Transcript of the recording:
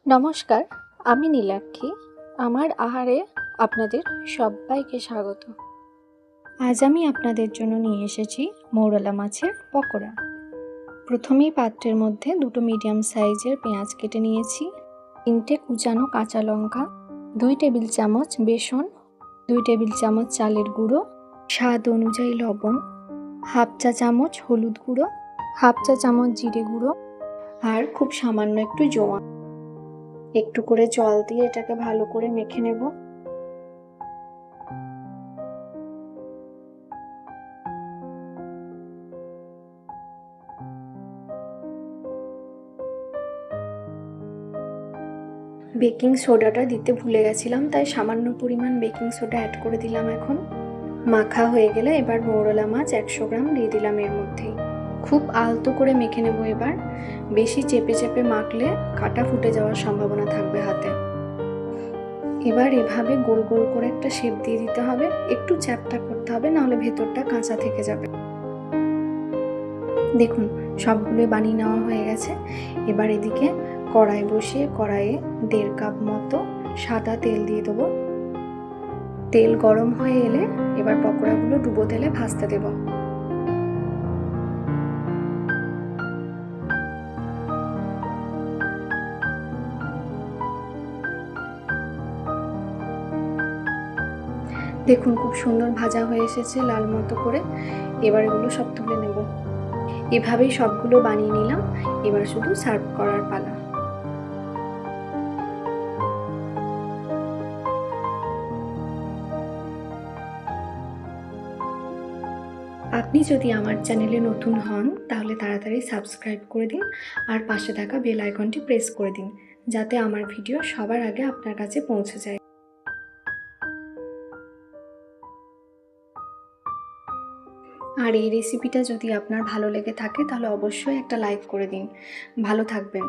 নমস্কার, আমি নীলাক্ষী। আমার আহারে আপনাদের সবাইকে স্বাগত। আজ আমি আপনাদের জন্য নিয়ে এসেছি মৌরলা মাছের পকোড়া। প্রথমেই পাত্রের মধ্যে 2 মিডিয়াম সাইজের পেঁয়াজ কেটে নিয়েছি, 3টে কুচানো কাঁচা লঙ্কা, 2 টেবিল চামচ বেসন, 2 টেবিল চামচ চালের গুঁড়ো, স্বাদ অনুযায়ী লবণ, হাফ চা চামচ হলুদ গুঁড়ো, হাফ চা চামচ জিরে গুঁড়ো আর খুব সামান্য একটু জোয়ান। একটু করে জল দিয়ে এটাকে ভালো করে মেখে নেব। বেকিং সোডাটা দিতে ভুলে গেছিলাম, তাই সামান্য পরিমাণ বেকিং সোডা অ্যাড করে দিলাম। এখন মাখা হয়ে গেলে এবার মৌরলা মাছ 100 গ্রাম দিয়ে দিলাম এর মধ্যেই। খুব আলতো করে মেখে নেব। এবার বেশি চেপে চেপে মাখলে কাটা ফুটে যাওয়ার সম্ভাবনা থাকবে হাতে। এবার এভাবে গোল গোল করে একটা শেপ দিয়ে দিতে হবে, একটু চ্যাপটা করতে হবে, নাহলে ভেতরটা কাঁচা থেকে যাবে। দেখুন সবগুলো বানিয়ে নেওয়া হয়ে গেছে। এবার এদিকে কড়াই বসিয়ে কড়াইয়ে 1.5 কাপ মতো সাদা তেল দিয়ে দেবো। তেল গরম হয়ে এলে এবার পকোড়াগুলো ডুবো তেলে ভাজতে দেব। দেখুন খুব সুন্দর ভাজা হয়ে এসেছে লাল মতো করে। এবার এগুলো সব তুলে নেব। এভাবেই সবগুলো বানিয়ে নিলাম। এবার শুধু সার্ভ করার পালা। আপনি যদি আমার চ্যানেলে নতুন হন তাহলে তাড়াতাড়ি সাবস্ক্রাইব করে দিন আর পাশে থাকা বেল আইকনটি প্রেস করে দিন, যাতে আমার ভিডিও সবার আগে আপনার কাছে পৌঁছে যায়। আর এই রেসিপিটা যদি আপনার ভালো লেগে থাকে তাহলে অবশ্যই একটা লাইক করে দিন। ভালো থাকবেন।